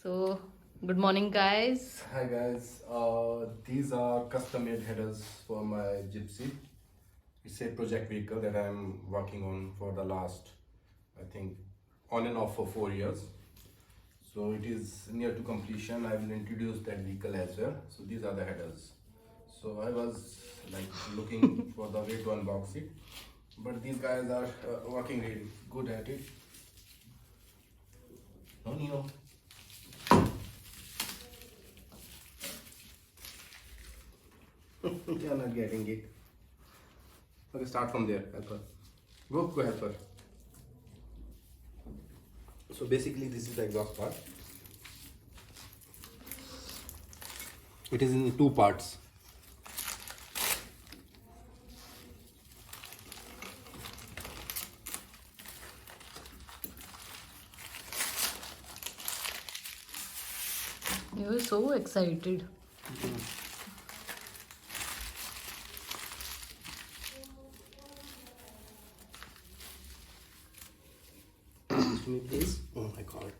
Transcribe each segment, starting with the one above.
So, good morning, guys. Hi guys, these are custom made headers for my Gypsy. It's a project vehicle that I'm working on for the last, I think, on and off for 4 years. So it is near to completion. I will introduce that vehicle as well. So these are the headers. So I was like looking for the way to unbox it, but these guys are working really good at it. No, Neo. You're not getting it. Okay, start from there. Help her. Go help her. So basically, this is the exhaust part. It is in two parts. You were so excited. Excuse me, please. Oh my god.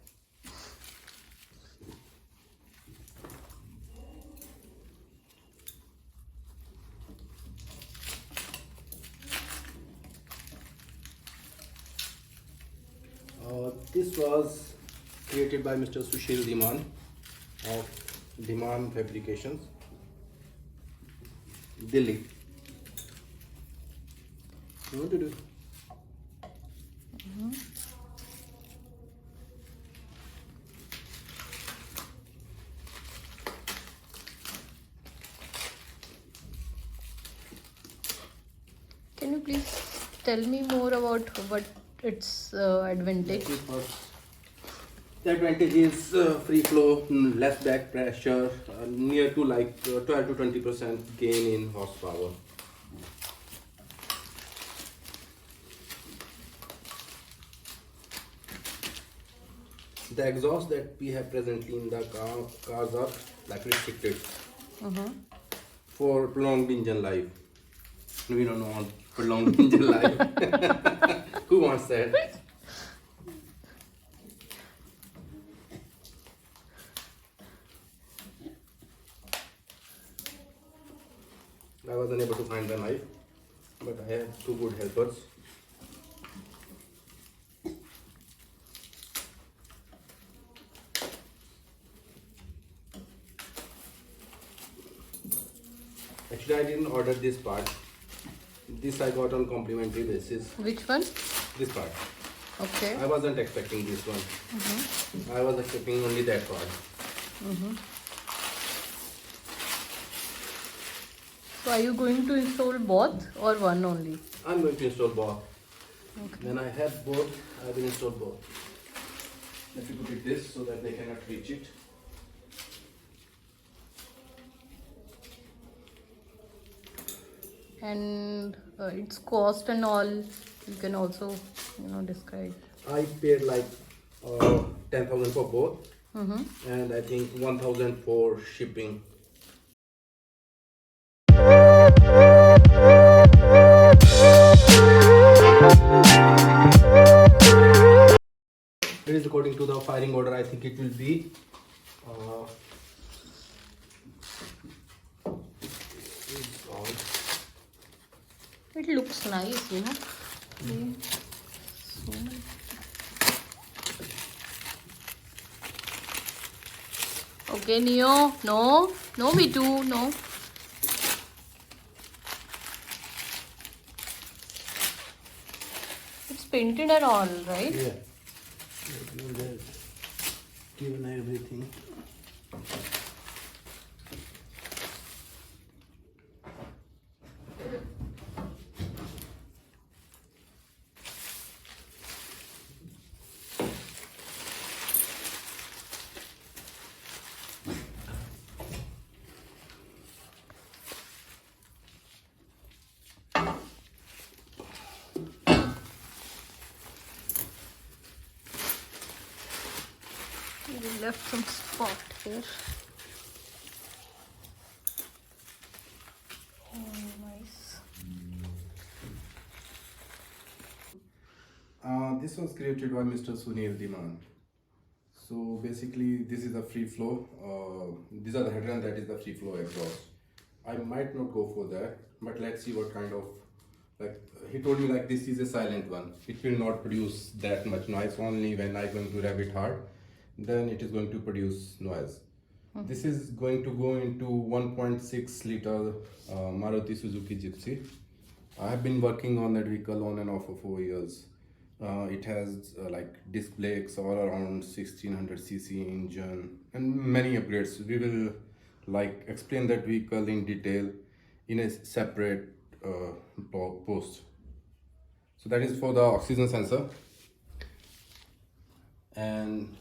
This was created by Mr. Dhiman of Dhiman Fabrications, Delhi. What to do? Can you please tell me more about what its advantage? The advantage is free flow, less back pressure, near to like 12 to 20% gain in horsepower. The exhaust that we have presently in the cars are like restricted for prolonged engine life. We don't want prolonged engine life. Who wants that? I was unable to find the knife, but I have two good helpers. Actually, I didn't order this part. This I got on complimentary basis. Which one? This part. Okay. I wasn't expecting this one. I was expecting only that part. So, are you going to install both or one only? I'm going to install both. Okay. When I have both, I will install both. Let me put it this so that they cannot reach it. And its cost and all, you can also, describe. I paid like 10,000 for both, and I think 1,000 for shipping. It is according to the firing order. I think it will be. It looks nice, So many. Okay, Neo. No, me too. No. It's painted and all, right? Yeah. Given everything. We left some spot here. Oh, nice. This was created by Mr. Dhiman. So basically, this is a free flow. These are the header and that is the free flow exhaust. I might not go for that, but let's see what kind of, like he told me like this is a silent one. It will not produce that much noise. Only when I'm going to rev it hard, then it is going to produce noise. This is going to go into 1.6 liter Maruti Suzuki Gypsy. I have been working on that vehicle on and off for 4 years. It has like disc brakes, all around 1600cc engine and many upgrades. We will like explain that vehicle in detail in a separate post. So that is for the oxygen sensor. And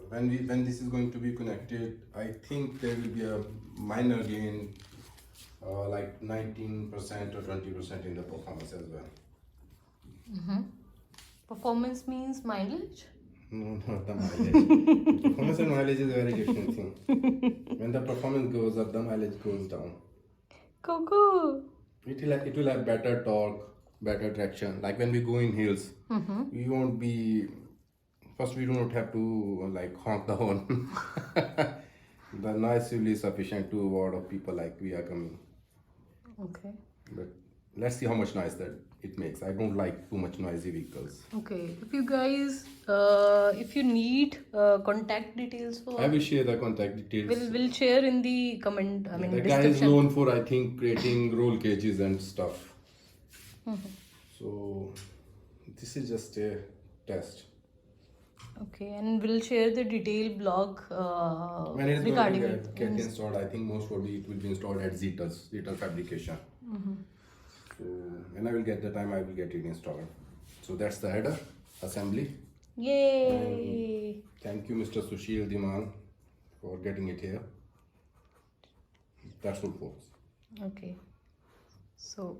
when this is going to be connected, I think there will be a minor gain, like 19% or 20% in the performance as well. Performance means mileage? No, not the mileage. Performance and mileage is a very different thing. When the performance goes up, the mileage goes down. Coco. It will have better torque, better traction. Like when we go in hills, we won't be. First, we do not have to like honk the horn. The noise will be sufficient to ward off people like we are coming. Okay. But let's see how much noise that it makes. I don't like too much noisy vehicles. Okay. If you guys, if you need contact details for, I will share the contact details. we'll share in the comment. I mean, The guy is description. known for, I think, creating roll cages and stuff. So this is just a test. Okay, and we'll share the detailed blog When it is going regarding to it. get installed, I think most probably it will be installed at Zeter Fabrication. So when I will get the time, I will get it installed. So that's the header assembly. Yay! Thank you, Mr. Sushil Dhiman, for getting it here. That's all, folks. Okay. So,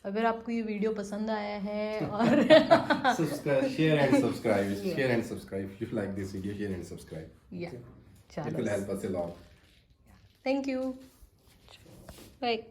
अगर आपको ये video पसंद आया है और Subscribe, share and subscribe. Share and subscribe. If you like this video, share and subscribe. yeah, It will help us a lot. Thank you. Bye.